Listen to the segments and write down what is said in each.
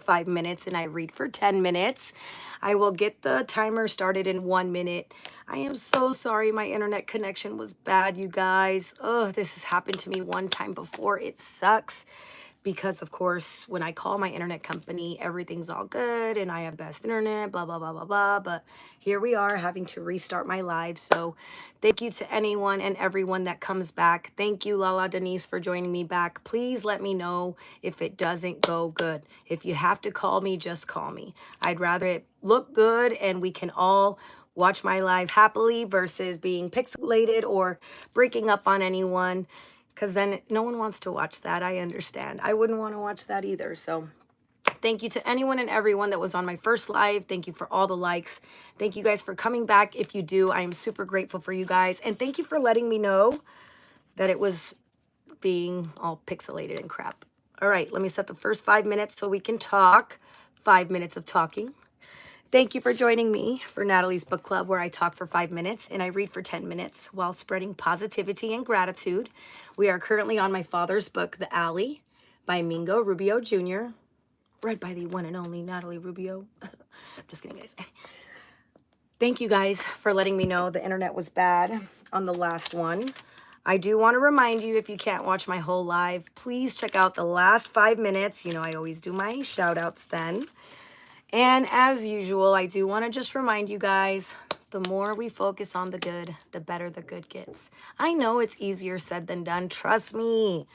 5 minutes and I read for 10 minutes. I will get the timer started in 1 minute. I am so sorry my internet connection was bad, you guys. Oh, this has happened to me one time before. It sucks because, of course, when I call my internet company, everything's all good and I have best internet, blah, blah, blah, blah, blah. But here we are having to restart my live. So thank you to anyone and everyone that comes back. Thank you, Lala Denise, for joining me back. Please let me know if it doesn't go good. If you have to call me, just call me. I'd rather it look good and we can all watch my live happily versus being pixelated or breaking up on anyone, because then no one wants to watch that. I understand. I wouldn't want to watch that either. So thank you to anyone and everyone that was on my first live. Thank you for all the likes. Thank you guys for coming back. If you do, I am super grateful for you guys. And thank you for letting me know that it was being all pixelated and crap. All right, let me set the first 5 minutes so we can talk. 5 minutes of talking. Thank you for joining me for Natalie's Book Club, where I talk for 5 minutes and I read for 10 minutes while spreading positivity and gratitude. We are currently on my father's book, The Alley, by Mingo Rubio Jr., read by the one and only Natalie Rubio. Just kidding, guys. Thank you guys for letting me know the internet was bad on the last one. I do want to remind you, if you can't watch my whole live, please check out the last 5 minutes. You know, I always do my shout outs then. And as usual, I do want to just remind you guys, the more we focus on the good, the better the good gets. I know it's easier said than done. Trust me.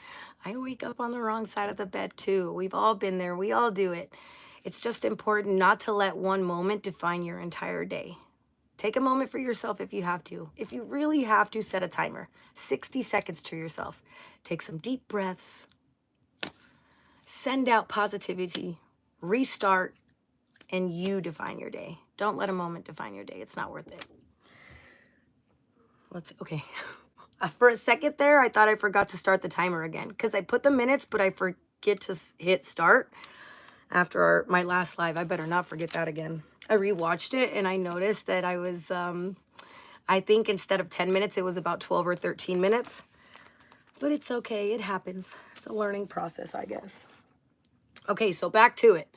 I wake up on the wrong side of the bed too. We've all been there. We all do it. It's just important not to let one moment define your entire day. Take a moment for yourself if you have to. If you really have to, set a timer. 60 seconds to yourself. Take some deep breaths. Send out positivity. Restart. And you define your day. Don't let a moment define your day. It's not worth it. Okay. For a second there, I thought I forgot to start the timer again because I put the minutes, but I forget to hit start after my last live. I better not forget that again. I rewatched it and I noticed that I was, I think instead of 10 minutes, it was about 12 or 13 minutes. But it's okay. It happens. It's a learning process, I guess. Okay, so back to it.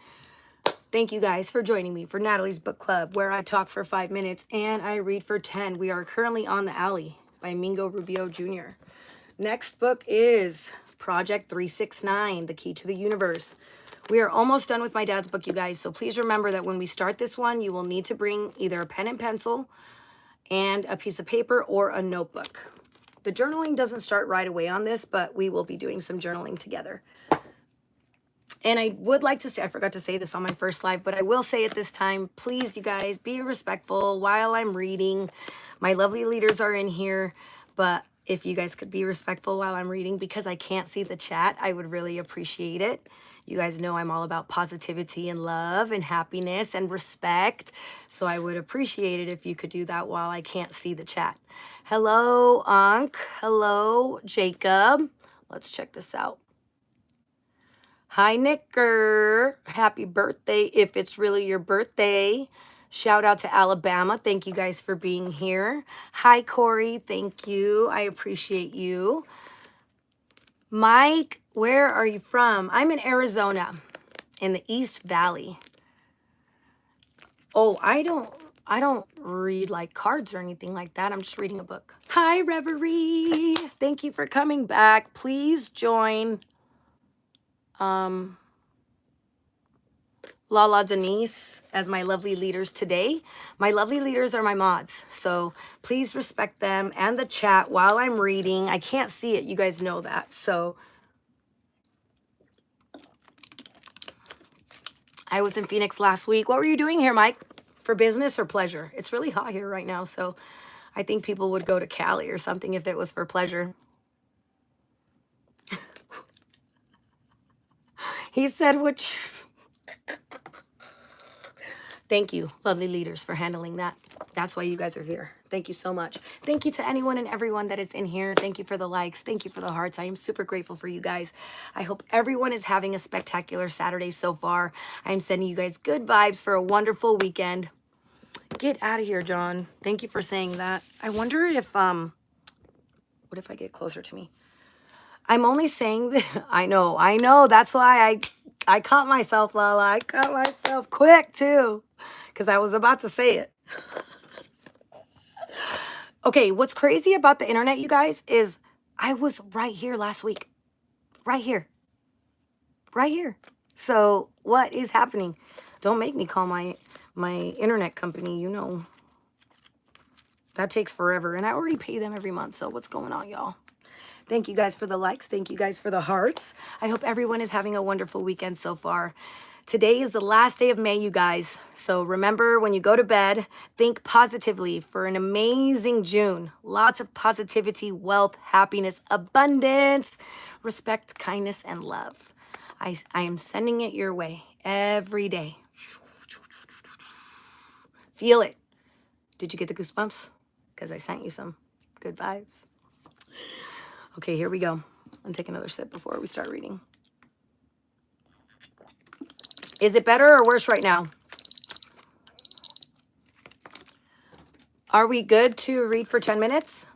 Thank you guys for joining me for Natalie's Book Club, where I talk for 5 minutes and I read for 10. We are currently on The Alley by Mingo Rubio Jr. Next book is Project 369, The Key to the Universe. We are almost done with my dad's book, you guys, so please remember that when we start this one, you will need to bring either a pen and pencil and a piece of paper or a notebook. The journaling doesn't start right away on this, but we will be doing some journaling together. And I would like to say, I forgot to say this on my first live, but I will say it this time. Please, you guys, be respectful while I'm reading. My lovely leaders are in here, but if you guys could be respectful while I'm reading, because I can't see the chat, I would really appreciate it. You guys know I'm all about positivity and love and happiness and respect. So I would appreciate it if you could do that while I can't see the chat. Hello, Ankh. Hello, Jacob. Let's check this out. Hi, Nicker. Happy birthday if it's really your birthday. Shout out to Alabama. Thank you guys for being here. Hi, Corey. Thank you. I appreciate you. Mike, where are you from? I'm in Arizona, in the East Valley. Oh, I don't read like cards or anything like that. I'm just reading a book. Hi, Reverie. Thank you for coming back. Please join Lala Denise as my lovely leaders today. My lovely leaders are my mods, so please respect them and the chat while I'm reading. I can't see it, you guys know that. So I was in Phoenix last week. What were you doing here, Mike? For business or pleasure? It's really hot here right now, so I think people would go to Cali or something if it was for pleasure. He said, which... Thank you, lovely leaders, for handling that. That's why you guys are here. Thank you so much. Thank you to anyone and everyone that is in here. Thank you for the likes. Thank you for the hearts. I am super grateful for you guys. I hope everyone is having a spectacular Saturday so far. I'm sending you guys good vibes for a wonderful weekend. Get out of here, John. Thank you for saying that. I wonder if, what if I get closer to me? I'm only saying that, I know. That's why I caught myself, Lala. I caught myself quick, too, because I was about to say it. Okay, what's crazy about the internet, you guys, is I was right here last week. Right here. Right here. So what is happening? Don't make me call my internet company, you know. That takes forever, and I already pay them every month, so what's going on, y'all? Thank you guys for the likes. Thank you guys for the hearts. I hope everyone is having a wonderful weekend so far. Today is the last day of May, you guys. So remember, when you go to bed, think positively for an amazing June. Lots of positivity, wealth, happiness, abundance, respect, kindness, and love. I am sending it your way every day. Feel it. Did you get the goosebumps? Because I sent you some good vibes. Okay, here we go. I'll take another sip before we start reading. Is it better or worse right now? Are we good to read for 10 minutes?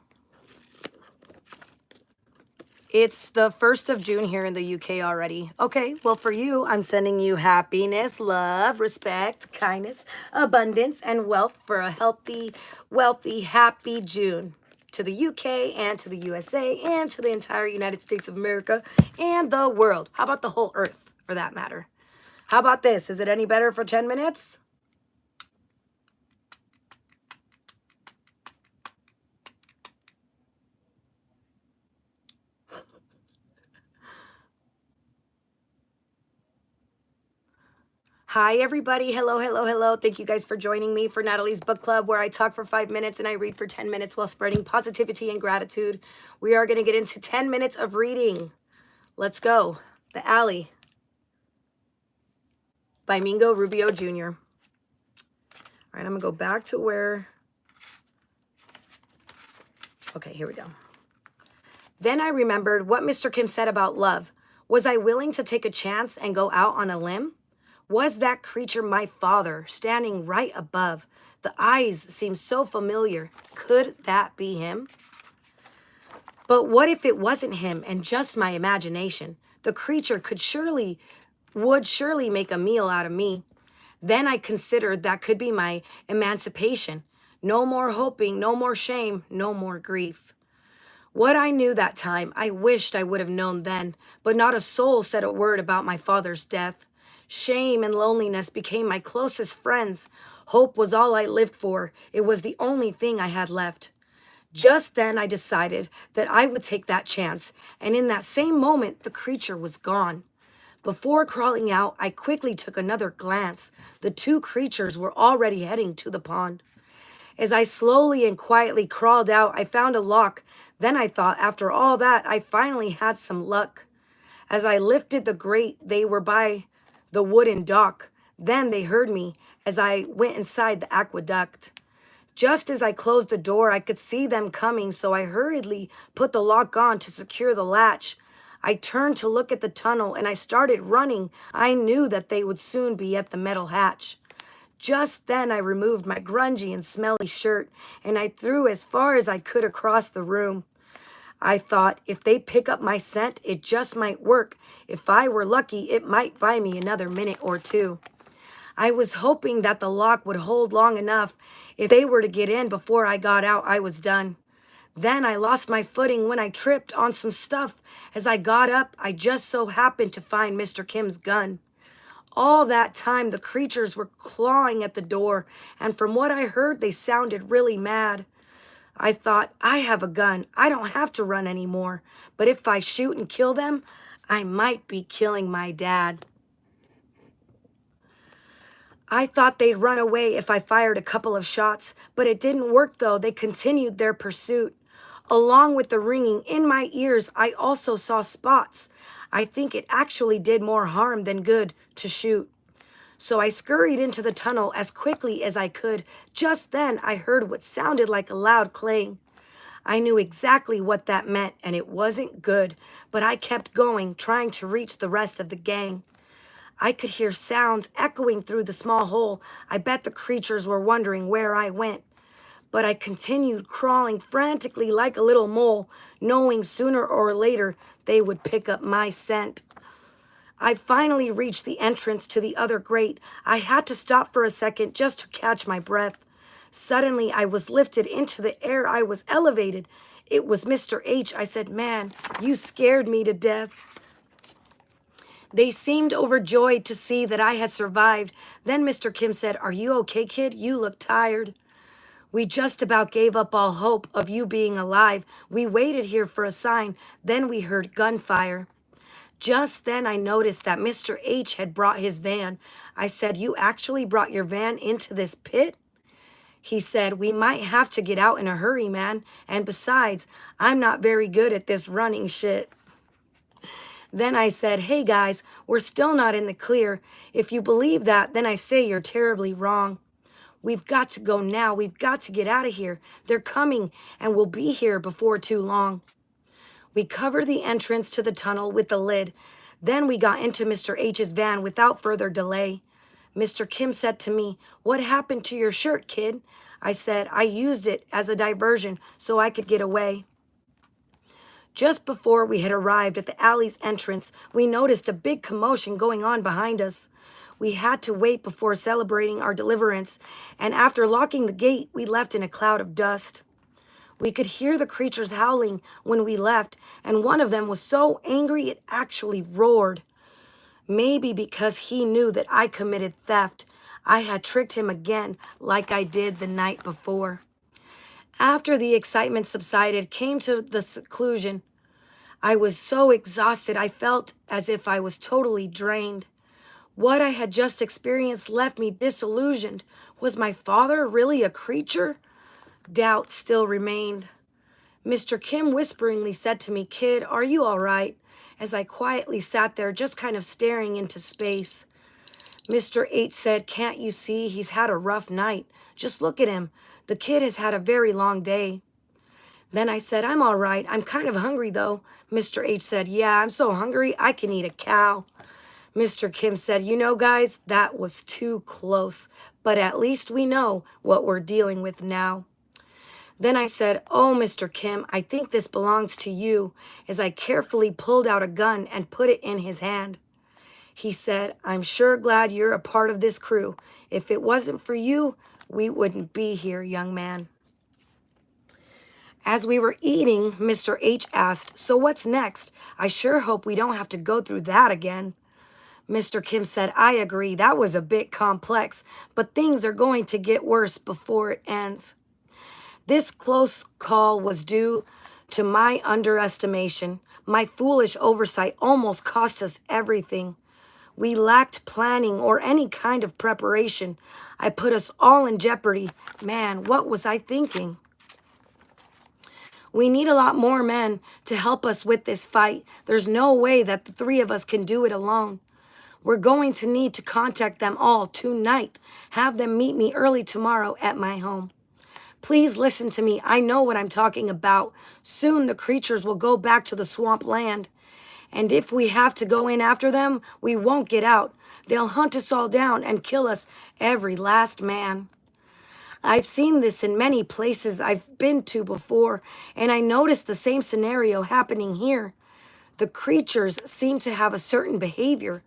It's the 1st of June here in the UK already. Okay, well, for you, I'm sending you happiness, love, respect, kindness, abundance, and wealth for a healthy, wealthy, happy June. To the UK and to the USA and to the entire United States of America and the world. How about the whole earth, for that matter? How about this? Is it any better for 10 minutes? Hi, everybody. Hello, hello, hello. Thank you guys for joining me for Natalie's Book Club, where I talk for 5 minutes and I read for 10 minutes while spreading positivity and gratitude. We are going to get into 10 minutes of reading. Let's go. The Alley by Mingo Rubio Jr. All right, I'm going to go back to where... Okay, here we go. Then I remembered what Mr. Kim said about love. Was I willing to take a chance and go out on a limb? Was that creature my father, standing right above? The eyes seemed so familiar. Could that be him? But what if it wasn't him and just my imagination? The creature would surely make a meal out of me. Then I considered that could be my emancipation. No more hoping, no more shame, no more grief. What I knew that time, I wished I would have known then, but not a soul said a word about my father's death. Shame and loneliness became my closest friends. Hope was all I lived for. It was the only thing I had left. Just then I decided that I would take that chance, and in that same moment, the creature was gone. Before crawling out, I quickly took another glance. The two creatures were already heading to the pond. As I slowly and quietly crawled out, I found a lock. Then I thought, after all that, I finally had some luck. As I lifted the grate, they were by the wooden dock. Then they heard me as I went inside the aqueduct. Just as I closed the door, I could see them coming, so I hurriedly put the lock on to secure the latch. I turned to look at the tunnel, and I started running. I knew that they would soon be at the metal hatch. Just then I removed my grungy and smelly shirt, and I threw as far as I could across the room. I thought, if they pick up my scent, it just might work. If I were lucky, it might buy me another minute or two. I was hoping that the lock would hold long enough. If they were to get in before I got out, I was done. Then I lost my footing when I tripped on some stuff. As I got up, I just so happened to find Mr. Kim's gun. All that time, the creatures were clawing at the door, and from what I heard, they sounded really mad. I thought, I have a gun. I don't have to run anymore. But if I shoot and kill them, I might be killing my dad. I thought they'd run away if I fired a couple of shots, but it didn't work though. They continued their pursuit. Along with the ringing in my ears, I also saw spots. I think it actually did more harm than good to shoot. So I scurried into the tunnel as quickly as I could. Just then, I heard what sounded like a loud clang. I knew exactly what that meant, and it wasn't good, but I kept going, trying to reach the rest of the gang. I could hear sounds echoing through the small hole. I bet the creatures were wondering where I went. But I continued crawling frantically like a little mole, knowing sooner or later they would pick up my scent. I finally reached the entrance to the other grate. I had to stop for a second just to catch my breath. Suddenly, I was lifted into the air. I was elevated. It was Mr. H. I said, "Man, you scared me to death." They seemed overjoyed to see that I had survived. Then Mr. Kim said, "Are you okay, kid? You look tired." "We just about gave up all hope of you being alive. We waited here for a sign. Then we heard gunfire." Just then I noticed that Mr. H had brought his van. I said, "You actually brought your van into this pit?" He said, "We might have to get out in a hurry, man. And besides, I'm not very good at this running shit." Then I said, "Hey guys, we're still not in the clear. If you believe that, then I say you're terribly wrong. We've got to go now. We've got to get out of here. They're coming and we'll be here before too long." We covered the entrance to the tunnel with the lid. Then we got into Mr. H's van without further delay. Mr. Kim said to me, "What happened to your shirt, kid?" I said, "I used it as a diversion so I could get away." Just before we had arrived at the alley's entrance, we noticed a big commotion going on behind us. We had to wait before celebrating our deliverance, and after locking the gate, we left in a cloud of dust. We could hear the creatures howling when we left, and one of them was so angry it actually roared. Maybe because he knew that I committed theft, I had tricked him again like I did the night before. After the excitement subsided, came to the seclusion. I was so exhausted I felt as if I was totally drained. What I had just experienced left me disillusioned. Was my father really a creature? Doubt still remained. Mr. Kim whisperingly said to me, "Kid, are you all right?" as I quietly sat there just kind of staring into space. Mr. H said, "Can't you see he's had a rough night? Just look at him. The kid has had a very long day." Then I said, "I'm all right. I'm kind of hungry though." Mr. H said, "Yeah, I'm so hungry I can eat a cow." Mr. Kim said, "You know, guys, that was too close, but at least we know what we're dealing with now." Then I said, "Oh, Mr. Kim, I think this belongs to you," as I carefully pulled out a gun and put it in his hand. He said, "I'm sure glad you're a part of this crew. If it wasn't for you, we wouldn't be here, young man." As we were eating, Mr. H asked, "So what's next? I sure hope we don't have to go through that again." Mr. Kim said, "I agree, that was a bit complex, but things are going to get worse before it ends." This close call was due to my underestimation. My foolish oversight almost cost us everything. We lacked planning or any kind of preparation. I put us all in jeopardy. Man, what was I thinking? We need a lot more men to help us with this fight. There's no way that the three of us can do it alone. We're going to need to contact them all tonight. Have them meet me early tomorrow at my home. Please listen to me. I know what I'm talking about. Soon the creatures will go back to the swamp land. And if we have to go in after them, we won't get out. They'll hunt us all down and kill us, every last man. I've seen this in many places I've been to before, and I noticed the same scenario happening here. The creatures seem to have a certain behavior.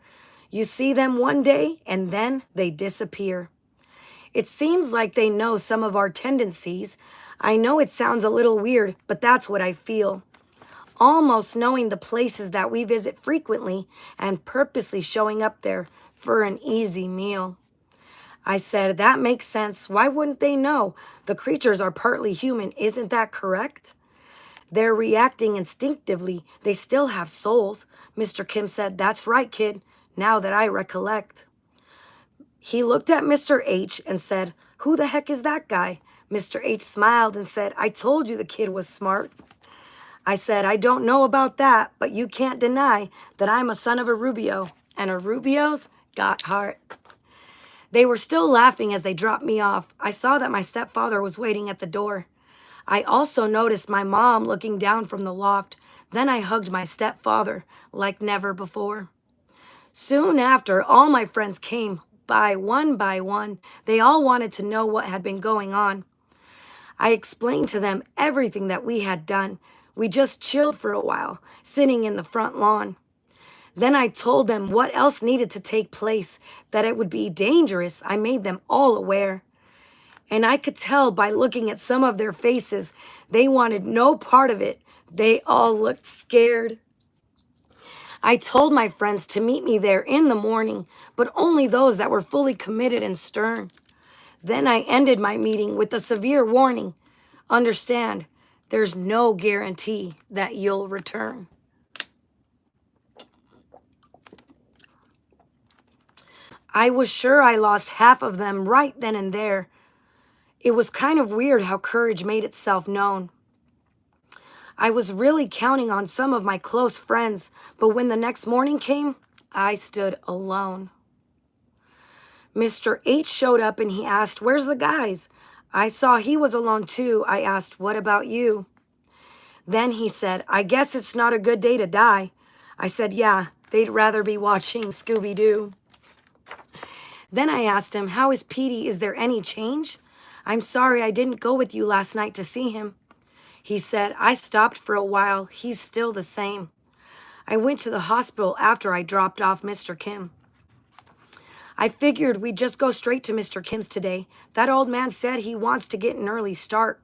You see them one day, and then they disappear. It seems like they know some of our tendencies. I know it sounds a little weird, but that's what I feel. Almost knowing the places that we visit frequently and purposely showing up there for an easy meal. I said, "That makes sense. Why wouldn't they know? The creatures are partly human. Isn't that correct?" "They're reacting instinctively. They still have souls." Mr. Kim said, "That's right, kid, now that I recollect." He looked at Mr. H and said, "Who the heck is that guy?" Mr. H smiled and said, "I told you the kid was smart." I said, "I don't know about that, but you can't deny that I'm a son of a Rubio, and a Rubio's got heart." They were still laughing as they dropped me off. I saw that my stepfather was waiting at the door. I also noticed my mom looking down from the loft. Then I hugged my stepfather like never before. Soon after, all my friends came by one by one. They all wanted to know what had been going on. I explained to them everything that we had done. We just chilled for a while, sitting in the front lawn. Then I told them what else needed to take place, that it would be dangerous. I made them all aware. And I could tell by looking at some of their faces, they wanted no part of it. They all looked scared. I told my friends to meet me there in the morning, but only those that were fully committed and stern. Then I ended my meeting with a severe warning. Understand, there's no guarantee that you'll return. I was sure I lost half of them right then and there. It was kind of weird how courage made itself known. I was really counting on some of my close friends, but when the next morning came, I stood alone. Mr. H showed up and he asked, "Where's the guys?" I saw he was alone too. I asked, "What about you?" Then he said, "I guess it's not a good day to die." I said, "Yeah, they'd rather be watching Scooby-Doo." Then I asked him, "How is Petey? Is there any change? I'm sorry I didn't go with you last night to see him." He said, "I stopped for a while. He's still the same. I went to the hospital after I dropped off Mr. Kim. I figured we'd just go straight to Mr. Kim's today. That old man said he wants to get an early start.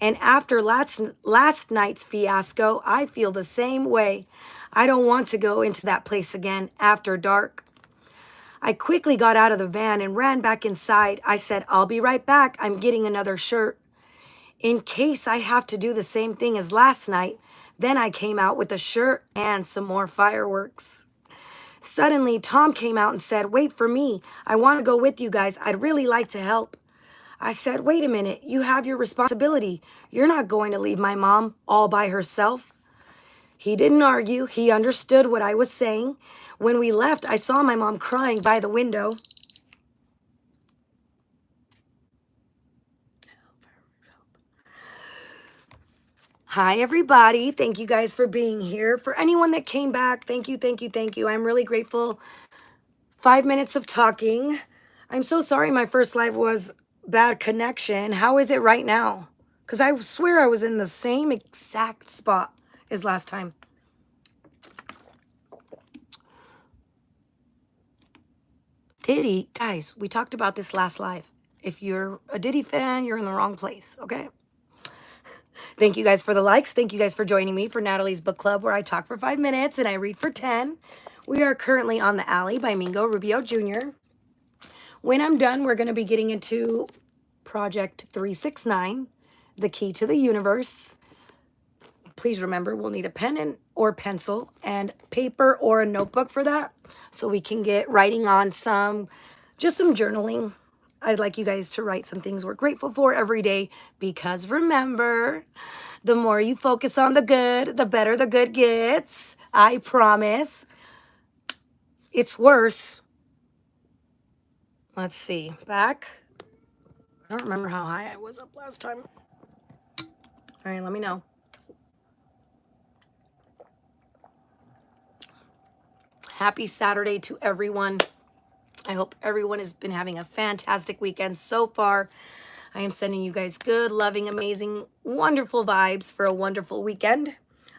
And after last night's fiasco, I feel the same way. I don't want to go into that place again after dark." I quickly got out of the van and ran back inside. I said, "I'll be right back. I'm getting another shirt, in case I have to do the same thing as last night." Then I came out with a shirt and some more fireworks. Suddenly, Tom came out and said, "Wait for me. I want to go with you guys. I'd really like to help." I said, "Wait a minute. You have your responsibility. You're not going to leave my mom all by herself." He didn't argue. He understood what I was saying. When we left, I saw my mom crying by the window. Hi, everybody. Thank you guys for being here. For anyone that came back, thank you, thank you, thank you. I'm really grateful. 5 minutes of talking. I'm so sorry my first live was bad connection. How is it right now? Because I swear I was in the same exact spot as last time. Diddy, guys, we talked about this last live. If you're a Diddy fan, you're in the wrong place, okay? Thank you guys for the likes. Thank you guys for joining me for Natalie's Book Club, where I talk for 5 minutes and I read for 10. We are currently on The Alley by Mingo Rubio Jr. When I'm done, we're going to be getting into Project 369, The Key to the Universe. Please remember, we'll need a pen or pencil and paper or a notebook for that, so we can get writing on just some journaling. I'd like you guys to write some things we're grateful for every day, because remember, the more you focus on the good, the better the good gets. I promise. It's worse. Let's see. Back. I don't remember how high I was up last time. All right, let me know. Happy Saturday to everyone. I hope everyone has been having a fantastic weekend so far. I am sending you guys good, loving, amazing, wonderful vibes for a wonderful weekend.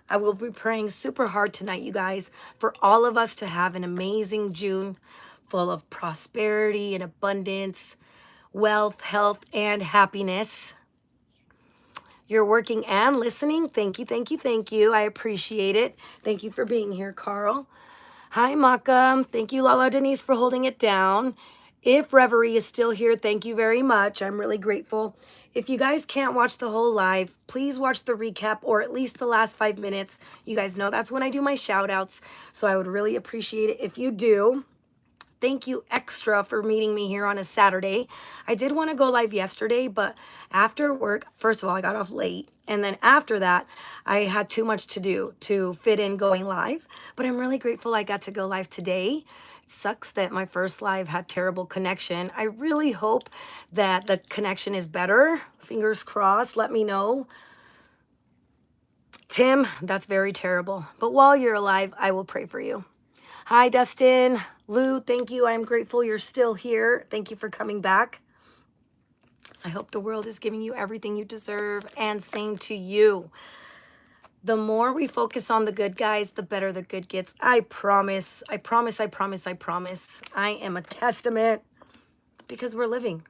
I will be praying super hard tonight, you guys, for all of us to have an amazing June full of prosperity and abundance, wealth, health, and happiness. You're working and listening. Thank you, thank you, thank you. I appreciate it. Thank you for being here, Carl. Hi, Makam. Thank you, Lala Denise, for holding it down. If Reverie is still here, thank you very much. I'm really grateful. If you guys can't watch the whole live, please watch the recap or at least the last 5 minutes. You guys know that's when I do my shout outs, so I would really appreciate it if you do. Thank you extra for meeting me here on a Saturday. I did want to go live yesterday, but after work, first of all, I got off late. And then after that, I had too much to do to fit in going live. But I'm really grateful I got to go live today. It sucks that my first live had terrible connection. I really hope that the connection is better. Fingers crossed. Let me know. Tim, that's very terrible. But while you're alive, I will pray for you. Hi, Dustin. Lou, thank you. I'm grateful you're still here. Thank you for coming back. I hope the world is giving you everything you deserve, and same to you. The more we focus on the good, guys, the better the good gets. I promise. I promise, I promise, I promise. I am a testament because we're living.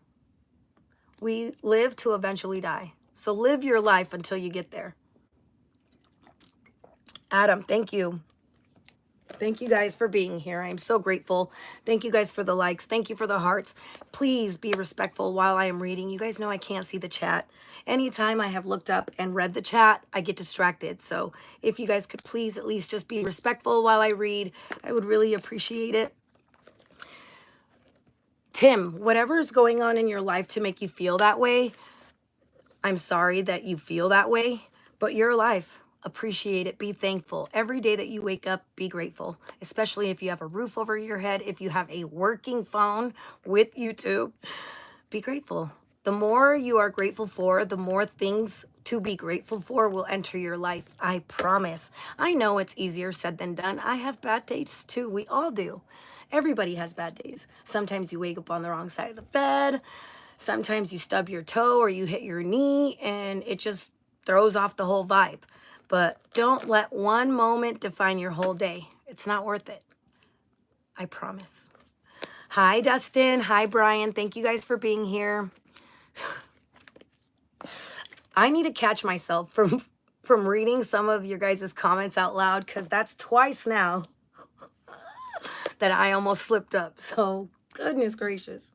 We live to eventually die. So live your life until you get there. Adam, thank you. Thank you guys for being here. I'm so grateful. Thank you guys for the likes. Thank you for the hearts. Please be respectful while I am reading. You guys know I can't see the chat. Anytime I have looked up and read the chat, I get distracted. So if you guys could please at least just be respectful while I read, I would really appreciate it. Tim, whatever is going on in your life to make you feel that way, I'm sorry that you feel that way, but you're alive. Appreciate it. Be thankful. Every day that you wake up, be grateful, especially if you have a roof over your head, if you have a working phone with YouTube, be grateful. The more you are grateful for, the more things to be grateful for will enter your life. I promise. I know it's easier said than done. I have bad days too. We all do. Everybody has bad days. Sometimes you wake up on the wrong side of the bed. Sometimes you stub your toe or you hit your knee and it just throws off the whole vibe. But don't let one moment define your whole day. It's not worth it. I promise. Hi, Dustin. Hi, Brian. Thank you guys for being here. I need to catch myself from reading some of your guys' comments out loud because that's twice now that I almost slipped up. So, goodness gracious.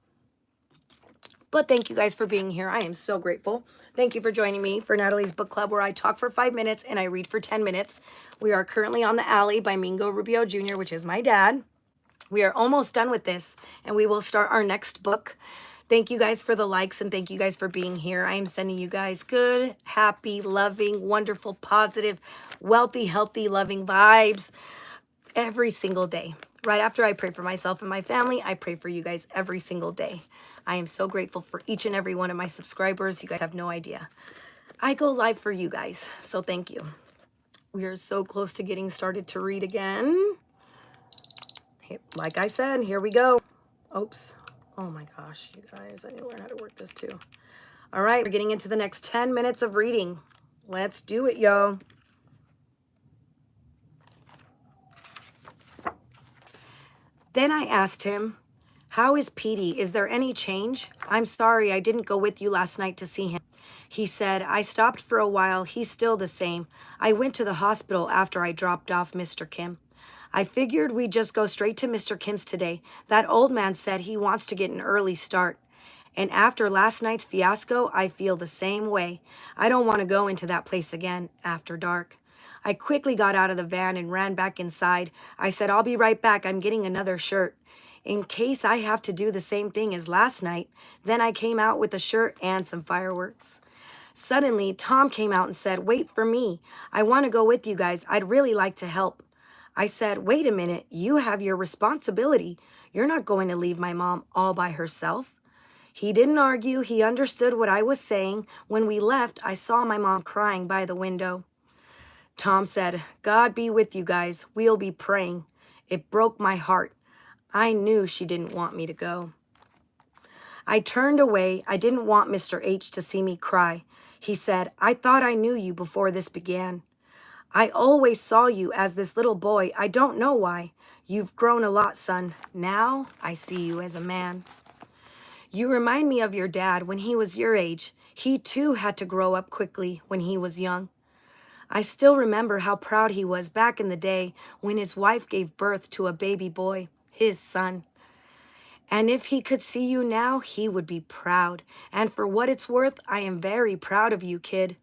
But thank you guys for being here. I am so grateful. Thank you for joining me for Natalie's Book Club, where I talk for 5 minutes and I read for 10 minutes. We are currently on The Alley by Mingo Rubio Jr., which is my dad. We are almost done with this, and we will start our next book. Thank you guys for the likes, and thank you guys for being here. I am sending you guys good, happy, loving, wonderful, positive, wealthy, healthy, loving vibes every single day. Right after I pray for myself and my family, I pray for you guys every single day. I am so grateful for each and every one of my subscribers. You guys have no idea. I go live for you guys, so thank you. We are so close to getting started to read again. Like I said, here we go. Oops. Oh my gosh, you guys, I need to learn how to work this too. All right, we're getting into the next 10 minutes of reading. Let's do it, yo. Then I asked him, "How is Petey? Is there any change? I'm sorry I didn't go with you last night to see him." He said, "I stopped for a while. He's still the same. I went to the hospital after I dropped off Mr. Kim. I figured we'd just go straight to Mr. Kim's today. That old man said he wants to get an early start. And after last night's fiasco, I feel the same way. I don't want to go into that place again after dark." I quickly got out of the van and ran back inside. I said, "I'll be right back. I'm getting another shirt in case I have to do the same thing as last night." Then I came out with a shirt and some fireworks. Suddenly, Tom came out and said, "Wait for me. I want to go with you guys. I'd really like to help." I said, "Wait a minute. You have your responsibility. You're not going to leave my mom all by herself." He didn't argue. He understood what I was saying. When we left, I saw my mom crying by the window. Tom said, "God be with you guys. We'll be praying." It broke my heart. I knew she didn't want me to go. I turned away. I didn't want Mr. H to see me cry. He said, "I thought I knew you before this began. I always saw you as this little boy. I don't know why. You've grown a lot, son. Now I see you as a man. You remind me of your dad when he was your age. He too had to grow up quickly when he was young. I still remember how proud he was back in the day when his wife gave birth to a baby boy, his son. And if he could see you now, he would be proud. And for what it's worth, I am very proud of you, kid."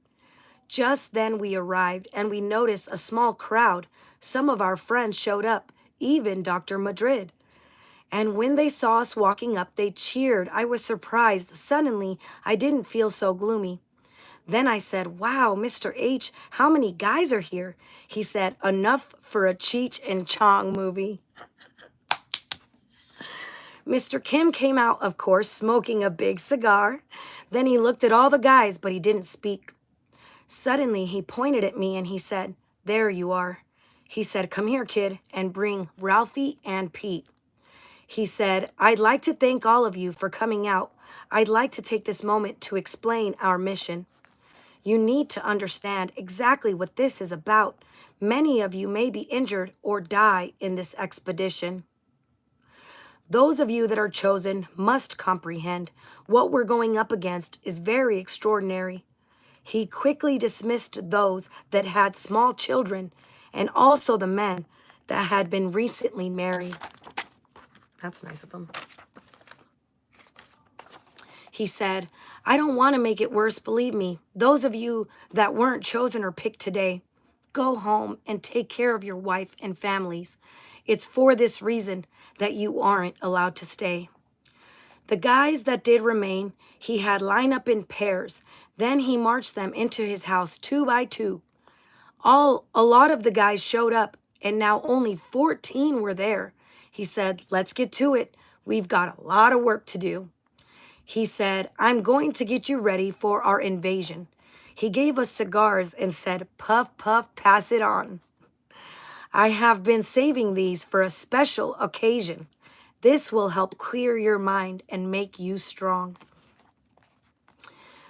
Just then we arrived and we noticed a small crowd. Some of our friends showed up, even Dr. Madrid. And when they saw us walking up, they cheered. I was surprised. Suddenly, I didn't feel so gloomy. Then I said, "Wow, Mr. H, how many guys are here?" He said, "Enough for a Cheech and Chong movie." Mr. Kim came out, of course, smoking a big cigar. Then he looked at all the guys, but he didn't speak. Suddenly, he pointed at me and he said, "There you are." He said, "Come here, kid, and bring Ralphie and Pete." He said, "I'd like to thank all of you for coming out. I'd like to take this moment to explain our mission. You need to understand exactly what this is about. Many of you may be injured or die in this expedition. Those of you that are chosen must comprehend what we're going up against is very extraordinary. He quickly dismissed those that had small children and also the men that had been recently married. That's nice of him. He said, I don't want to make it worse, believe me. Those of you that weren't chosen or picked today, go home and take care of your wife and families. It's for this reason that you aren't allowed to stay. The guys that did remain, he had line up in pairs. Then he marched them into his house 2 by 2. A lot of the guys showed up, and now only 14 were there. He said, let's get to it. We've got a lot of work to do. He said, I'm going to get you ready for our invasion. He gave us cigars and said, puff, puff, pass it on. I have been saving these for a special occasion. This will help clear your mind and make you strong.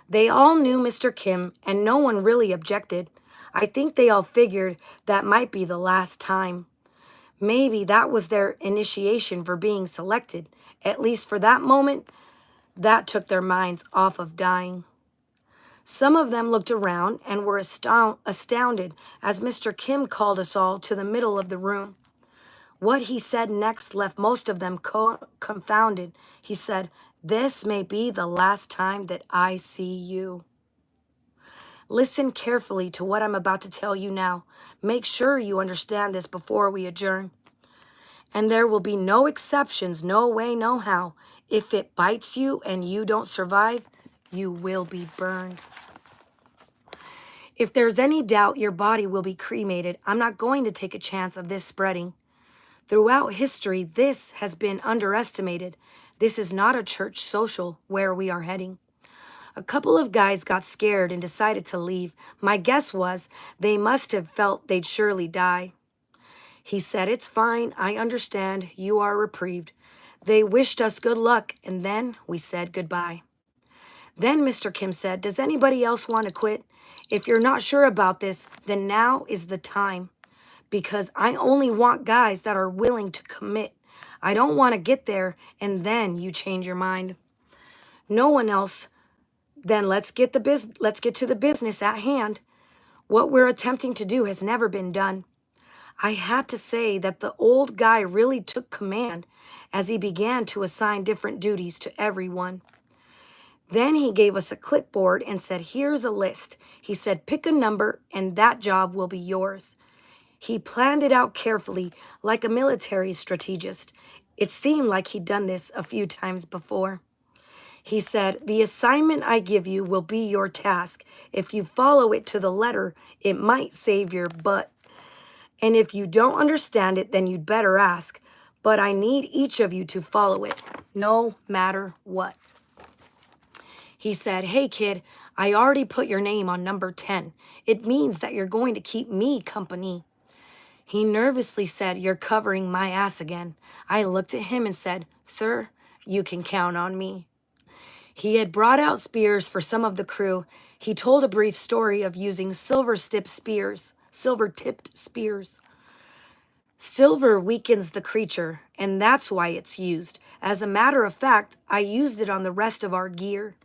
They all knew Mr. Kim, and no one really objected. I think they all figured that might be the last time. Maybe that was their initiation for being selected. At least for that moment, that took their minds off of dying. Some of them looked around and were astounded as Mr. Kim called us all to the middle of the room. What he said next left most of them confounded. He said, this may be the last time that I see you. Listen carefully to what I'm about to tell you now. Make sure you understand this before we adjourn. And there will be no exceptions, no way, no how. If it bites you and you don't survive, you will be burned. If there's any doubt your body will be cremated, I'm not going to take a chance of this spreading. Throughout history, this has been underestimated. This is not a church social where we are heading. A couple of guys got scared and decided to leave. My guess was they must have felt they'd surely die. He said, it's fine, I understand, you are reprieved. They wished us good luck, and then we said goodbye. Then Mr. Kim said, does anybody else want to quit? If you're not sure about this, then now is the time. Because I only want guys that are willing to commit. I don't want to get there and then you change your mind. No one else. Then let's get to the business at hand. What we're attempting to do has never been done. I had to say that the old guy really took command as he began to assign different duties to everyone. Then he gave us a clipboard and said, here's a list. He said, pick a number and that job will be yours. He planned it out carefully, like a military strategist. It seemed like he'd done this a few times before. He said, the assignment I give you will be your task. If you follow it to the letter, it might save your butt. And if you don't understand it, then you'd better ask. But I need each of you to follow it, no matter what. He said, hey kid, I already put your name on number 10. It means that you're going to keep me company. He nervously said, you're covering my ass again. I looked at him and said, sir, you can count on me. He had brought out spears for some of the crew. He told a brief story of using silver-tipped spears. Silver weakens the creature, and that's why it's used. As a matter of fact, I used it on the rest of our gear.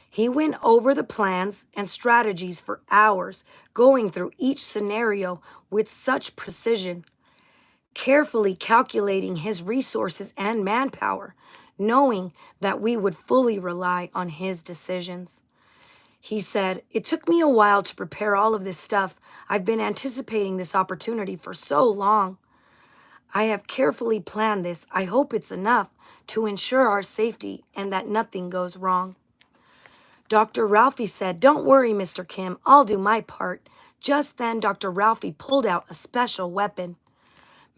He went over the plans and strategies for hours, going through each scenario with such precision, carefully calculating his resources and manpower, knowing that we would fully rely on his decisions. He said, it took me a while to prepare all of this stuff. I've been anticipating this opportunity for so long. I have carefully planned this. I hope it's enough to ensure our safety and that nothing goes wrong. Dr. Ralphie said, don't worry, Mr. Kim, I'll do my part. Just then, Dr. Ralphie pulled out a special weapon.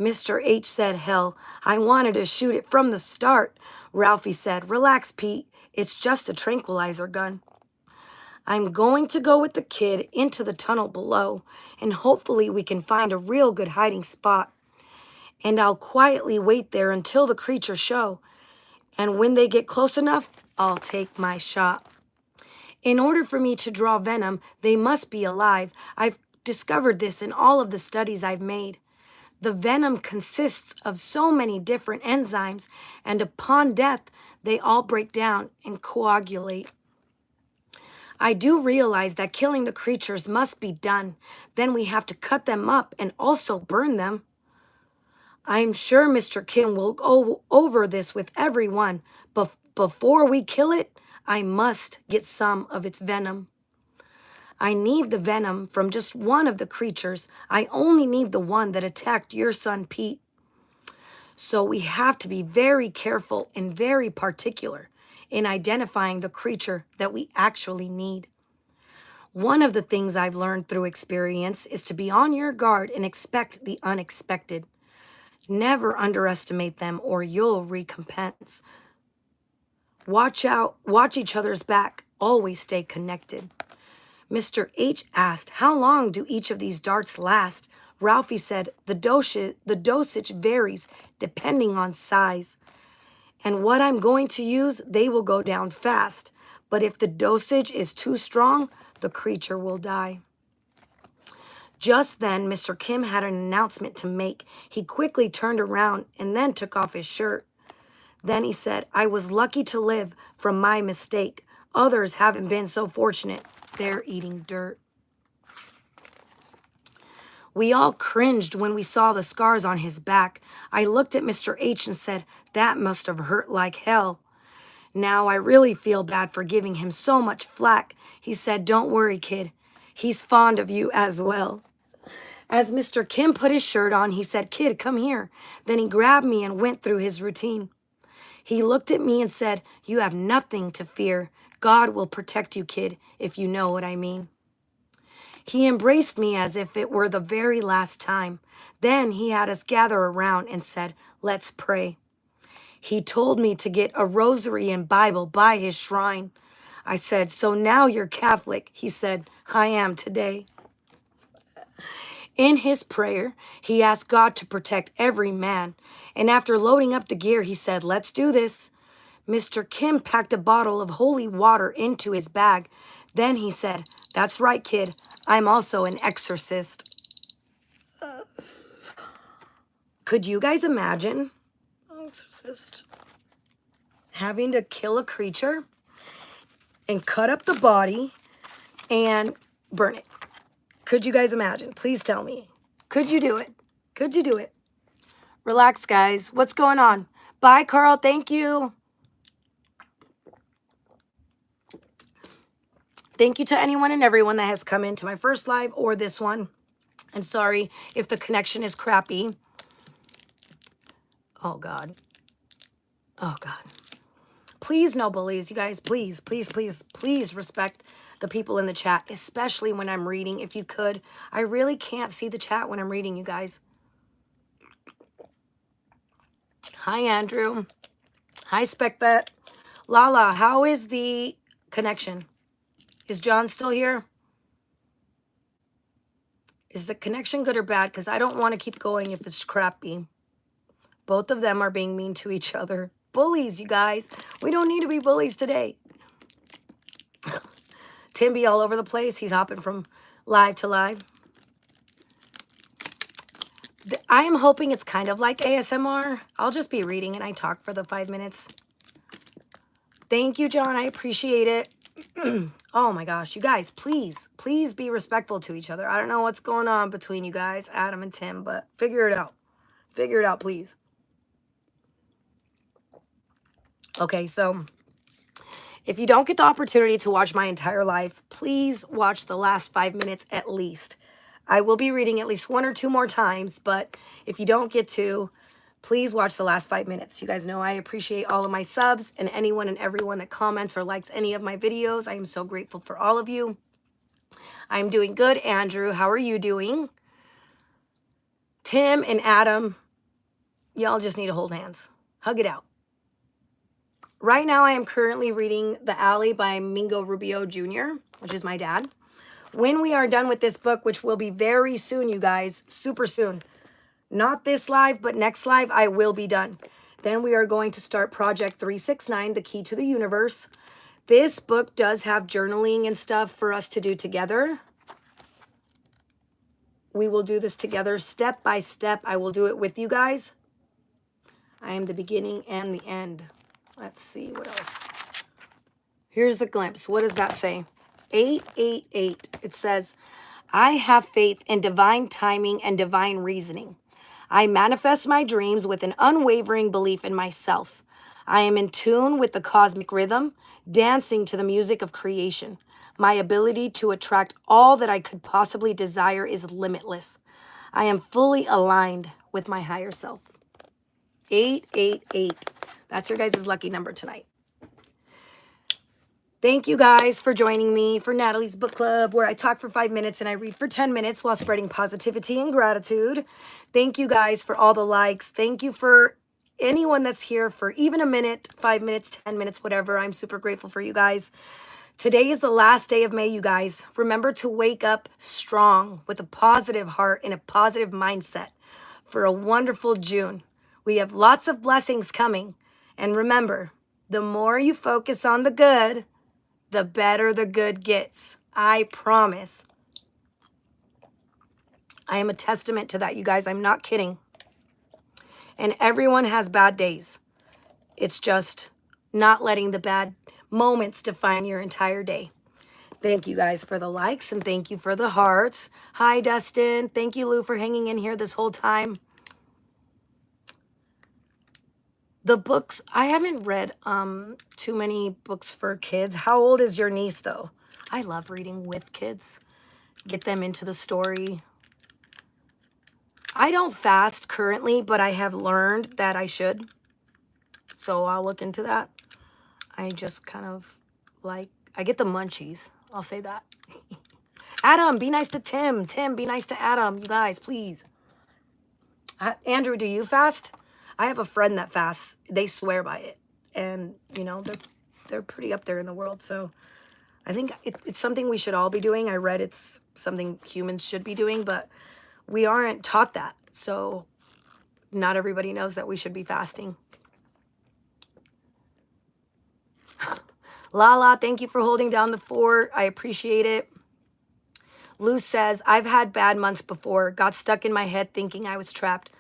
Mr. H said, hell, I wanted to shoot it from the start. Ralphie said, relax, Pete. It's just a tranquilizer gun. I'm going to go with the kid into the tunnel below, and hopefully we can find a real good hiding spot. And I'll quietly wait there until the creatures show. And when they get close enough, I'll take my shot. In order for me to draw venom, they must be alive. I've discovered this in all of the studies I've made. The venom consists of so many different enzymes, and upon death, they all break down and coagulate. I do realize that killing the creatures must be done. Then we have to cut them up and also burn them. I'm sure Mr. Kim will go over this with everyone, but before we kill it, I must get some of its venom. I need the venom from just one of the creatures. I only need the one that attacked your son, Pete. So we have to be very careful and very particular in identifying the creature that we actually need. One of the things I've learned through experience is to be on your guard and expect the unexpected. Never underestimate them or you'll recompense. Watch out, watch each other's back, always stay connected. Mr. H asked, how long do each of these darts last? Ralphie said, the dosage varies depending on size. And what I'm going to use, they will go down fast. But if the dosage is too strong, the creature will die. Just then, Mr. Kim had an announcement to make. He quickly turned around and then took off his shirt. Then he said, I was lucky to live from my mistake. Others haven't been so fortunate. They're eating dirt. We all cringed when we saw the scars on his back. I looked at Mr. H and said, that must have hurt like hell. Now I really feel bad for giving him so much flack. He said, don't worry, kid. He's fond of you as well. As Mr. Kim put his shirt on, he said, kid, come here. Then he grabbed me and went through his routine. He looked at me and said, you have nothing to fear. God will protect you, kid, if you know what I mean. He embraced me as if it were the very last time. Then he had us gather around and said, let's pray. He told me to get a rosary and Bible by his shrine. I said, so now you're Catholic? He said, I am today. In his prayer, he asked God to protect every man. And after loading up the gear, he said, let's do this. Mr. Kim packed a bottle of holy water into his bag. Then he said, that's right, kid. I'm also an exorcist. Could you guys imagine? Exorcist. Having to kill a creature and cut up the body and burn it. Could you guys imagine? Please tell me. Could you do it? Could you do it? Relax, guys. What's going on? Bye, Carl. Thank you. Thank you to anyone and everyone that has come into my first live or this one. I'm sorry if the connection is crappy. Oh, God. Oh, God. Please, no bullies, you guys. Please, please, please, please respect the people in the chat, especially when I'm reading. If you could, I really can't see the chat when I'm reading, you guys. Hi, Andrew. Hi, SpecBet. Lala, how is the connection? Is John still here? Is the connection good or bad? Because I don't want to keep going if it's crappy. Both of them are being mean to each other. Bullies, you guys. We don't need to be bullies today. Tim be all over the place. He's hopping from live to live. I am hoping it's kind of like ASMR. I'll just be reading and I talk for the 5 minutes. Thank you, John. I appreciate it. Oh my gosh, you guys, please, please be respectful to each other. I don't know what's going on between you guys, Adam and Tim, but figure it out. Figure it out, please. Okay, so if you don't get the opportunity to watch my entire life, please watch the last 5 minutes at least. I will be reading at least 1 or 2 more times, but if you don't get to, please watch the last 5 minutes. You guys know I appreciate all of my subs and anyone and everyone that comments or likes any of my videos. I am so grateful for all of you. I'm doing good, Andrew. How are you doing? Tim and Adam, y'all just need to hold hands. Hug it out. Right now, I am currently reading The Alley by Mingo Rubio Jr., which is my dad. When we are done with this book, which will be very soon, you guys, super soon, not this live, but next live, I will be done. Then we are going to start Project 369, The Key to the Universe. This book does have journaling and stuff for us to do together. We will do this together step by step. I will do it with you guys. I am the beginning and the end. Let's see what else. Here's a glimpse. What does that say? 888. It says, I have faith in divine timing and divine reasoning. I manifest my dreams with an unwavering belief in myself. I am in tune with the cosmic rhythm, dancing to the music of creation. My ability to attract all that I could possibly desire is limitless. I am fully aligned with my higher self. 888. That's your guys' lucky number tonight. Thank you guys for joining me for Natalie's Book Club, where I talk for 5 minutes and I read for 10 minutes while spreading positivity and gratitude. Thank you guys for all the likes. Thank you for anyone that's here for even a minute, 5 minutes, 10 minutes, whatever. I'm super grateful for you guys. Today is the last day of May, you guys. Remember to wake up strong with a positive heart and a positive mindset for a wonderful June. We have lots of blessings coming. And remember, the more you focus on the good, the better the good gets. I promise. I am a testament to that, you guys. I'm not kidding. And everyone has bad days. It's just not letting the bad moments define your entire day. Thank you guys for the likes and thank you for the hearts. Hi, Dustin. Thank you, Lou, for hanging in here this whole time. The books, I haven't read too many books for kids. How old is your niece, though? I love reading with kids. Get them into the story. I don't fast currently, but I have learned that I should. So I'll look into that. I just kind of like, I get the munchies. I'll say that. Adam, be nice to Tim. Tim, be nice to Adam. You guys, please. Andrew, do you fast? I have a friend that fasts. They swear by it. And, you know, they're pretty up there in the world. So I think it's something we should all be doing. I read it's something humans should be doing, but we aren't taught that. So not everybody knows that we should be fasting. Lala, thank you for holding down the fort. I appreciate it. Lou says, I've had bad months before. Got stuck in my head thinking I was trapped.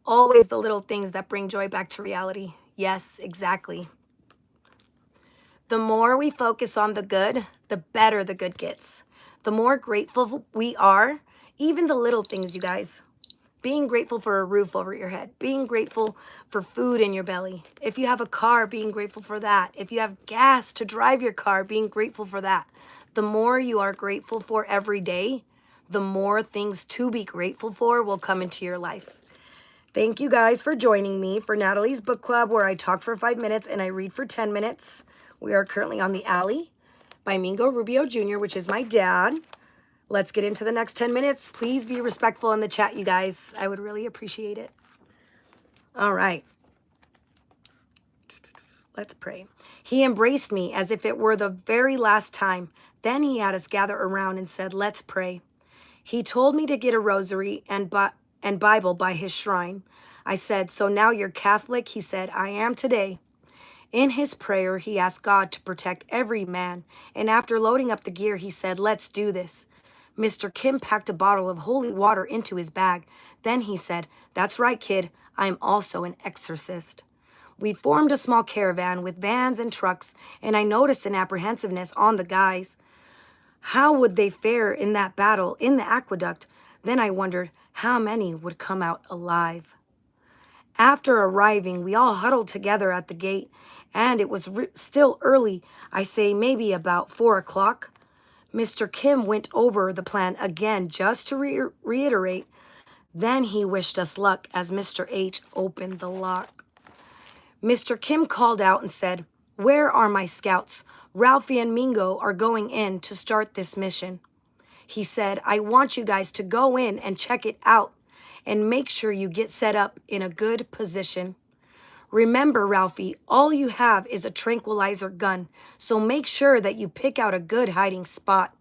Always the little things that bring joy back to reality. Yes, exactly. The more we focus on the good, the better the good gets. The more grateful we are, even the little things, you guys. Being grateful for a roof over your head. Being grateful for food in your belly. If you have a car, being grateful for that. If you have gas to drive your car, being grateful for that. The more you are grateful for every day, the more things to be grateful for will come into your life. Thank you guys for joining me for Natalie's Book Club, where I talk for 5 minutes and I read for 10 minutes. We are currently on The Alley by Mingo Rubio Jr., which is my dad. Let's get into the next 10 minutes. Please be respectful in the chat, you guys. I would really appreciate it. All right. Let's pray. He embraced me as if it were the very last time. Then he had us gather around and said, let's pray. He told me to get a rosary and Bible by his shrine. I said, so now you're Catholic? He said, I am today. In his prayer, he asked God to protect every man. And after loading up the gear, he said, let's do this. Mr. Kim packed a bottle of holy water into his bag. Then he said, that's right, kid. I am also an exorcist. We formed a small caravan with vans and trucks, and I noticed an apprehensiveness on the guys. How would they fare in that battle in the aqueduct? Then I wondered how many would come out alive. After arriving, we all huddled together at the gate, and it was still early, I say maybe about 4 o'clock. Mr. Kim went over the plan again just to reiterate. Then he wished us luck as Mr. H opened the lock. Mr. Kim called out and said, where are my scouts? Ralphie and Mingo are going in to start this mission. He said, I want you guys to go in and check it out and make sure you get set up in a good position. Remember, Ralphie, all you have is a tranquilizer gun, so make sure that you pick out a good hiding spot.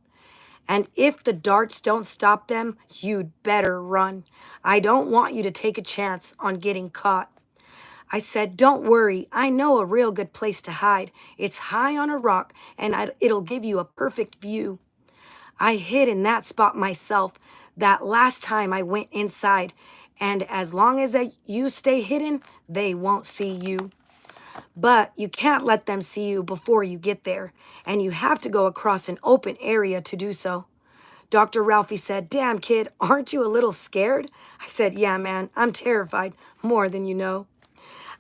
And if the darts don't stop them, you'd better run. I don't want you to take a chance on getting caught. I said, don't worry, I know a real good place to hide. It's high on a rock and it'll give you a perfect view. I hid in that spot myself that last time I went inside. And as long as you stay hidden, they won't see you. But you can't let them see you before you get there. And you have to go across an open area to do so. Dr. Ralphie said, damn kid, aren't you a little scared? I said, yeah, man, I'm terrified, more than you know.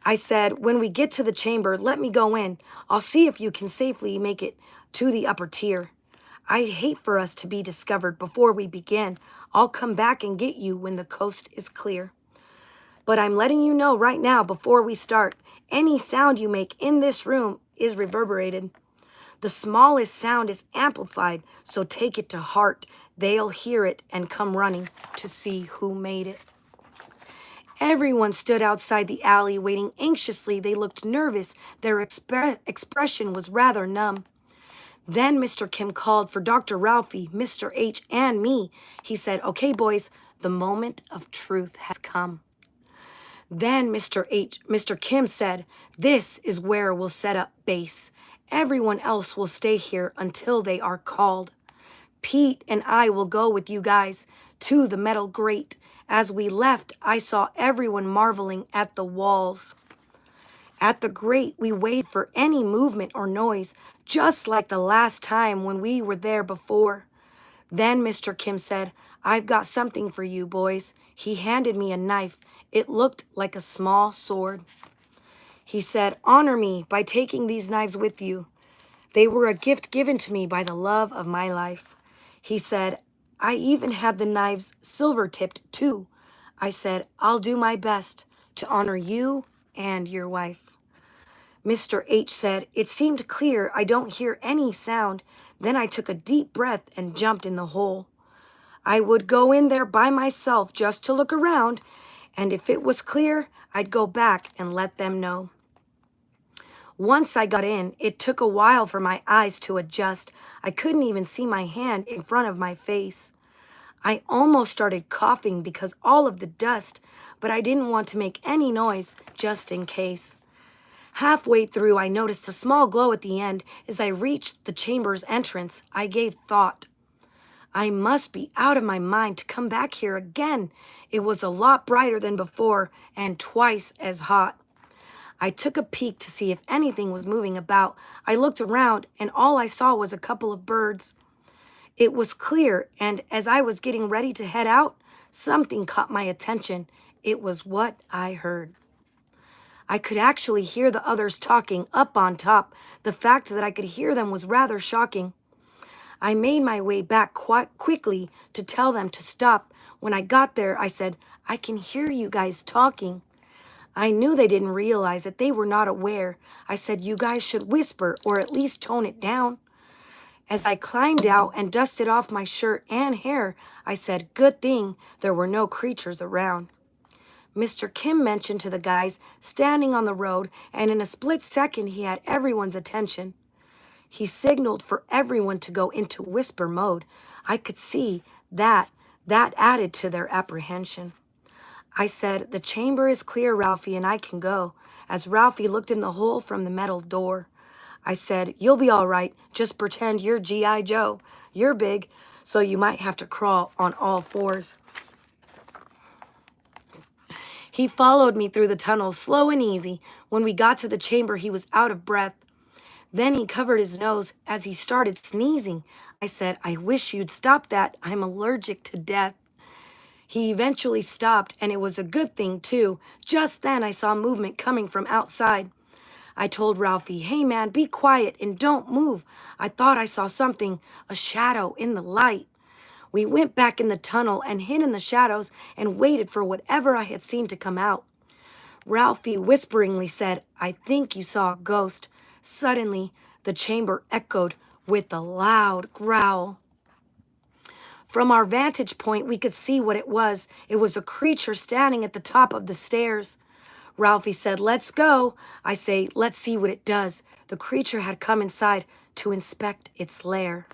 I said, when we get to the chamber, let me go in. I'll see if you can safely make it to the upper tier. I'd hate for us to be discovered before we begin. I'll come back and get you when the coast is clear. But I'm letting you know right now before we start, any sound you make in this room is reverberated. The smallest sound is amplified, so take it to heart. They'll hear it and come running to see who made it. Everyone stood outside the alley waiting anxiously. They looked nervous. Their expression was rather numb. Then Mr. Kim called for Dr. Ralphie, Mr. H, and me. He said, okay, boys, the moment of truth has come. Then Mr. Kim said, this is where we'll set up base. Everyone else will stay here until they are called. Pete and I will go with you guys to the metal grate. As we left, I saw everyone marveling at the walls. At the grate, we waited for any movement or noise, just like the last time when we were there before. Then Mr. Kim said, I've got something for you, boys. He handed me a knife. It looked like a small sword. He said, honor me by taking these knives with you. They were a gift given to me by the love of my life. He said, I even had the knives silver-tipped too. I said, I'll do my best to honor you and your wife. Mr. H said, it seemed clear. I don't hear any sound. Then I took a deep breath and jumped in the hole. I would go in there by myself just to look around, and if it was clear, I'd go back and let them know. Once I got in, it took a while for my eyes to adjust. I couldn't even see my hand in front of my face. I almost started coughing because all of the dust, but I didn't want to make any noise just in case. Halfway through, I noticed a small glow at the end. As I reached the chamber's entrance, I gave thought. I must be out of my mind to come back here again. It was a lot brighter than before and twice as hot. I took a peek to see if anything was moving about. I looked around and all I saw was a couple of birds. It was clear, and as I was getting ready to head out, something caught my attention. It was what I heard. I could actually hear the others talking up on top. The fact that I could hear them was rather shocking. I made my way back quite quickly to tell them to stop. When I got there, I said, I can hear you guys talking. I knew they didn't realize that they were not aware. I said, you guys should whisper or at least tone it down. As I climbed out and dusted off my shirt and hair, I said, good thing there were no creatures around. Mr. Kim mentioned to the guys standing on the road, and in a split second, he had everyone's attention. He signaled for everyone to go into whisper mode. I could see that added to their apprehension. I said, the chamber is clear, Ralphie, and I can go, as Ralphie looked in the hole from the metal door. I said, you'll be all right. Just pretend you're G.I. Joe. You're big, so you might have to crawl on all fours. He followed me through the tunnel, slow and easy. When we got to the chamber, he was out of breath. Then he covered his nose as he started sneezing. I said, I wish you'd stop that. I'm allergic to death. He eventually stopped, and it was a good thing, too. Just then, I saw movement coming from outside. I told Ralphie, hey, man, be quiet and don't move. I thought I saw something, a shadow in the light. We went back in the tunnel and hid in the shadows and waited for whatever I had seen to come out. Ralphie whisperingly said, I think you saw a ghost. Suddenly, the chamber echoed with a loud growl. From our vantage point, we could see what it was. It was a creature standing at the top of the stairs. Ralphie said, let's go. I say, let's see what it does. The creature had come inside to inspect its lair.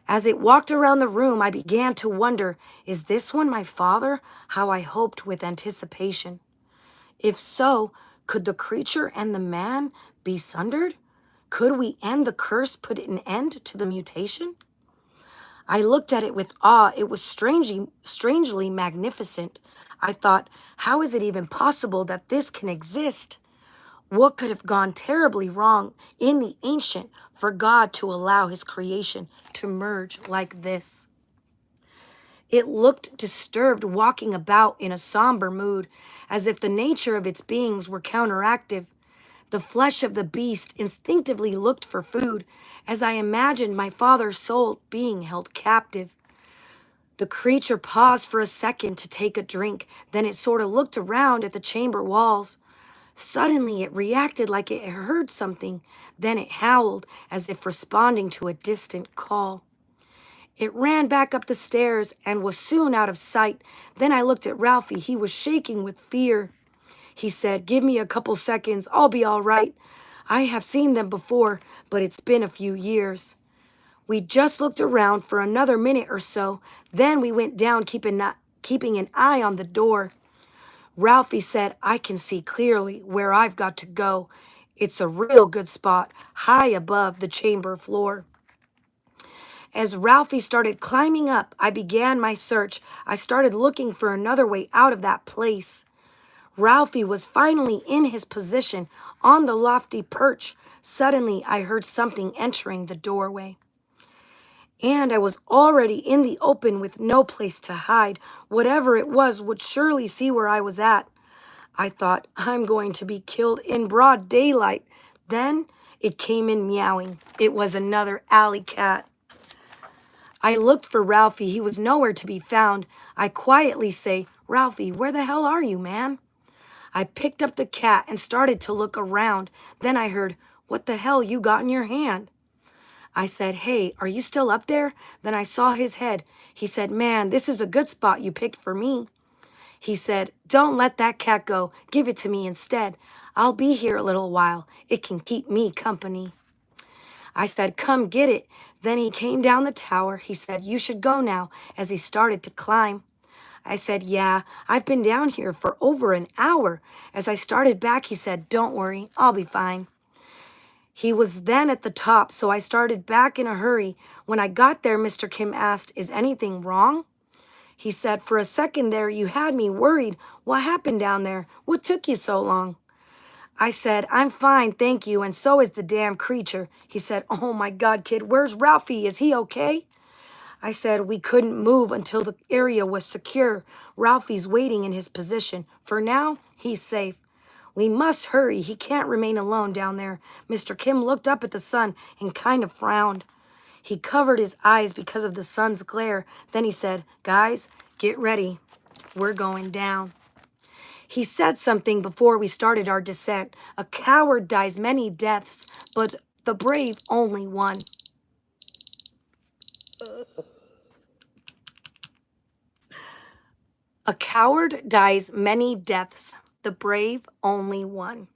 As it walked around the room, I began to wonder, is this one my father? How I hoped with anticipation. If so, Could the creature and the man be sundered? Could we end the curse, put an end to the mutation? I looked at it with awe. It was strangely magnificent. I thought, how is it even possible that this can exist? What could have gone terribly wrong in the ancient for God to allow his creation to merge like this? It looked disturbed, walking about in a somber mood, as if the nature of its beings were counteractive. The flesh of the beast instinctively looked for food, as I imagined my father's soul being held captive. The creature paused for a second to take a drink, then it sort of looked around at the chamber walls. Suddenly it reacted like it heard something, then it howled as if responding to a distant call. It ran back up the stairs and was soon out of sight. Then I looked at Ralphie. He was shaking with fear. He said, "Give me a couple seconds. I'll be all right. I have seen them before, but it's been a few years." We just looked around for another minute or so. Then we went down, keeping an eye on the door. Ralphie said, "I can see clearly where I've got to go. It's a real good spot, high above the chamber floor." As Ralphie started climbing up, I began my search. I started looking for another way out of that place. Ralphie was finally in his position on the lofty perch. Suddenly, I heard something entering the doorway. And I was already in the open with no place to hide. Whatever it was would surely see where I was at. I thought, I'm going to be killed in broad daylight. Then it came in meowing. It was another alley cat. I looked for Ralphie. He was nowhere to be found. I quietly say, "Ralphie, where the hell are you, man?" I picked up the cat and started to look around. Then I heard, "What the hell you got in your hand?" I said, "Hey, are you still up there?" Then I saw his head. He said, "Man, this is a good spot you picked for me." He said, "Don't let that cat go. Give it to me instead. I'll be here a little while. It can keep me company." I said, "Come get it." Then he came down the tower. He said, "You should go now," as he started to climb. I said, "Yeah, I've been down here for over an hour." As I started back, he said, "Don't worry, I'll be fine." He was then at the top, so I started back in a hurry. When I got there, Mr. Kim asked, "Is anything wrong?" He said, "For a second there, you had me worried. What happened down there? What took you so long?" I said, "I'm fine, thank you, and so is the damn creature." He said, "Oh my God, kid, where's Ralphie? Is he okay?" I said, "We couldn't move until the area was secure. Ralphie's waiting in his position. For now, he's safe. We must hurry. He can't remain alone down there." Mr. Kim looked up at the sun and kind of frowned. He covered his eyes because of the sun's glare. Then he said, "Guys, get ready. We're going down." He said something before we started our descent. "A coward dies many deaths, but the brave only one." A coward dies many deaths, the brave only one.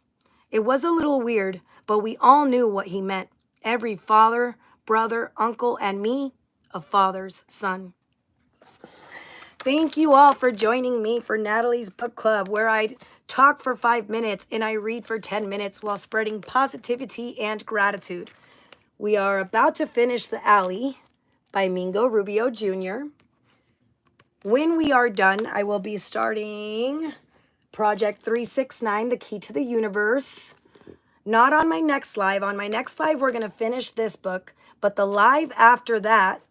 It was a little weird, but we all knew what he meant. Every father, brother, uncle, and me, a father's son. Thank you all for joining me for Natalie's Book Club, where I talk for 5 minutes and I read for 10 minutes while spreading positivity and gratitude. We are about to finish The Alley by Mingo Rubio Jr. When we are done, I will be starting Project 369, The Key to the Universe. Not on my next live. On my next live, we're going to finish this book. But the live after that,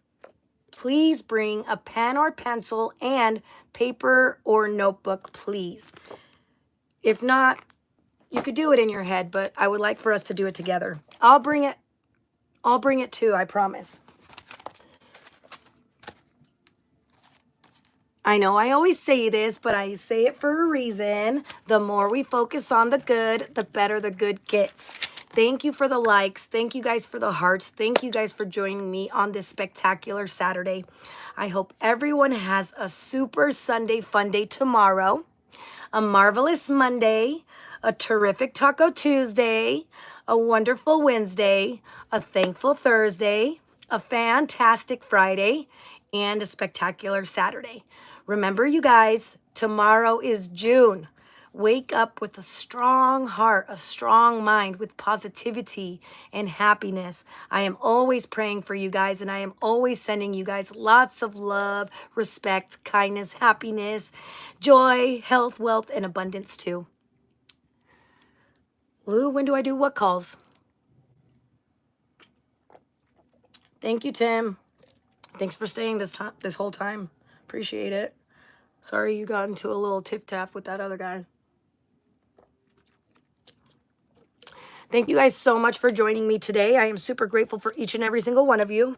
please bring a pen or pencil and paper or notebook, please. If not, you could do it in your head, but I would like for us to do it together. I'll bring it too, I promise. I know I always say this, but I say it for a reason. The more we focus on the good, the better the good gets. Thank you for the likes. Thank you guys for the hearts. Thank you guys for joining me on this spectacular Saturday. I hope everyone has a super Sunday fun day tomorrow, a marvelous Monday, a terrific Taco Tuesday, a wonderful Wednesday, a thankful Thursday, a fantastic Friday, and a spectacular Saturday. Remember, you guys, tomorrow is June. Wake up with a strong heart, a strong mind, with positivity and happiness. I am always praying for you guys, and I am always sending you guys lots of love, respect, kindness, happiness, joy, health, wealth, and abundance too. Lou, when do I do what calls? Thank you, Tim. Thanks for staying this whole time. Appreciate it. Sorry you got into a little tip-tap with that other guy. Thank you guys so much for joining me today. I am super grateful for each and every single one of you.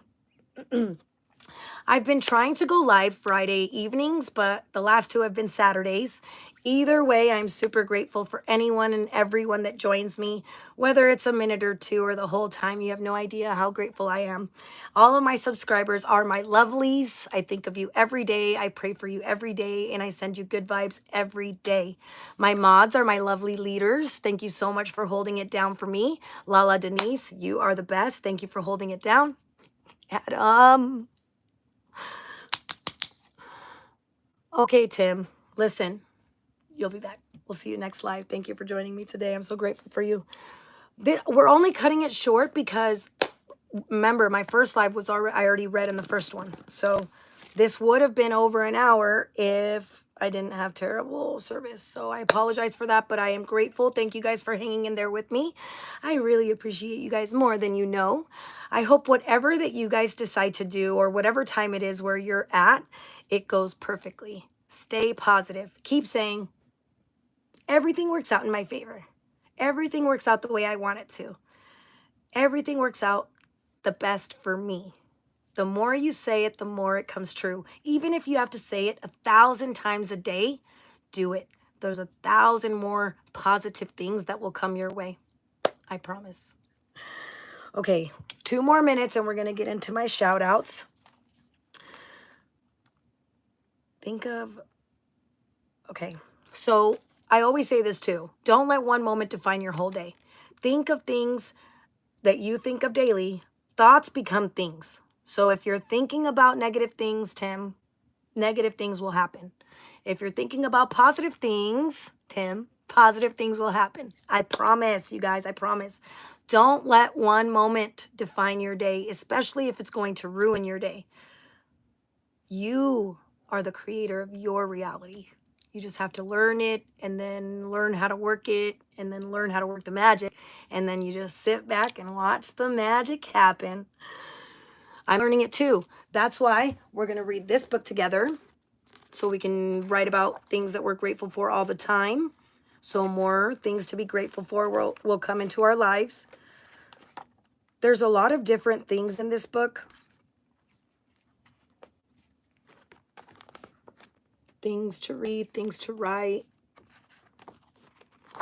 I've been trying to go live Friday evenings, but the last two have been Saturdays. Either way, I'm super grateful for anyone and everyone that joins me, whether it's a minute or two or the whole time. You have no idea how grateful I am. All of my subscribers are my lovelies. I think of you every day. I pray for you every day, and I send you good vibes every day. My mods are my lovely leaders. Thank you so much for holding it down for me. Lala Denise, you are the best. Thank you for holding it down. Adam. Okay, Tim, listen, you'll be back. We'll see you next live. Thank you for joining me today. I'm so grateful for you. We're only cutting it short because, remember, my first live was already, I already read in the first one. So this would have been over an hour if I didn't have terrible service. So I apologize for that, but I am grateful. Thank you guys for hanging in there with me. I really appreciate you guys more than you know. I hope whatever that you guys decide to do, or whatever time it is where you're at, it goes perfectly. Stay positive. Keep saying, everything works out in my favor. Everything works out the way I want it to. Everything works out the best for me. The more you say it, the more it comes true. Even if you have to say it 1,000 times a day, do it. There's 1,000 more positive things that will come your way. I promise. Okay, 2 more minutes and we're going to get into my shout outs. Okay, so I always say this too. Don't let one moment define your whole day. Think of things that you think of daily. Thoughts become things. So if you're thinking about negative things, Tim, negative things will happen. If you're thinking about positive things, Tim, positive things will happen. I promise, you guys, I promise. Don't let one moment define your day, especially if it's going to ruin your day. You are the creator of your reality. You just have to learn it, and then learn how to work it, and then learn how to work the magic. And then you just sit back and watch the magic happen. I'm learning it too. That's why we're going to read this book together, so we can write about things that we're grateful for all the time. So more things to be grateful for will come into our lives. There's a lot of different things in this book. Things to read, things to write.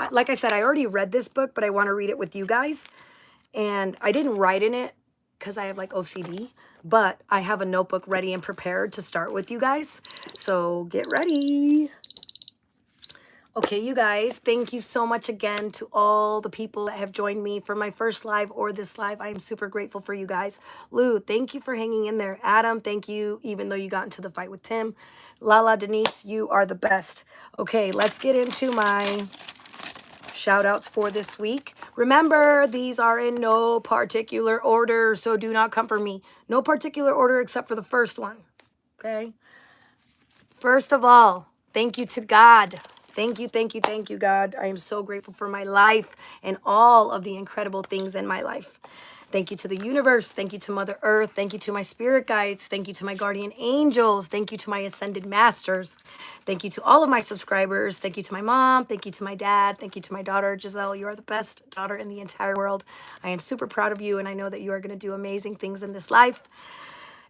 Like I said, I already read this book, but I want to read it with you guys. And I didn't write in it because I have like OCD, but I have a notebook ready and prepared to start with you guys. So get ready. Okay, you guys, thank you so much again to all the people that have joined me for my first live or this live. I am super grateful for you guys. Lou, thank you for hanging in there. Adam, thank you, even though you got into the fight with Tim. Lala Denise, you are the best. Okay, let's get into my shout outs for this week. Remember, these are in no particular order, so do not come for me. No particular order except for the first one. Okay? First of all, thank you to God. Thank you, thank you, thank you, God. I am so grateful for my life and all of the incredible things in my life. Thank you to the universe. Thank you to Mother Earth. Thank you to my spirit guides. Thank you to my guardian angels. Thank you to my ascended masters. Thank you to all of my subscribers. Thank you to my mom. Thank you to my dad. Thank you to my daughter, Giselle. You are the best daughter in the entire world. I am super proud of you, and I know that you are going to do amazing things in this life.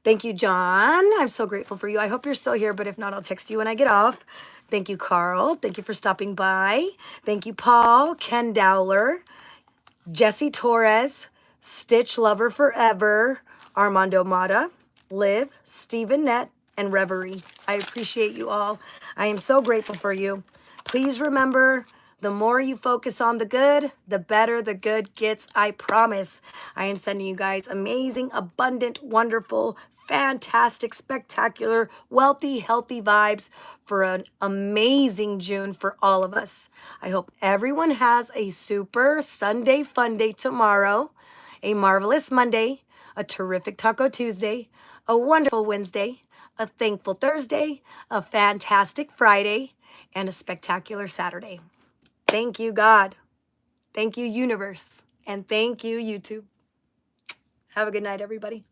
Thank you, John. I'm so grateful for you. I hope you're still here, but if not, I'll text you when I get off. Thank you, Carl. Thank you for stopping by. Thank you, Paul, Ken Dowler, Jesse Torres, Stitch Lover Forever, Armando Mata, Liv, Stephen Nett, and Reverie. I appreciate you all. I am so grateful for you. Please remember, The more you focus on the good, the better the good gets, I promise. I am sending you guys amazing, abundant, wonderful, fantastic, spectacular, wealthy, healthy vibes for an amazing June for all of us. I hope everyone has a super Sunday fun day tomorrow, a marvelous Monday, a terrific Taco Tuesday, a wonderful Wednesday, a thankful Thursday, a fantastic Friday, and a spectacular Saturday. Thank you, God. Thank you, universe. And thank you, YouTube. Have a good night, everybody.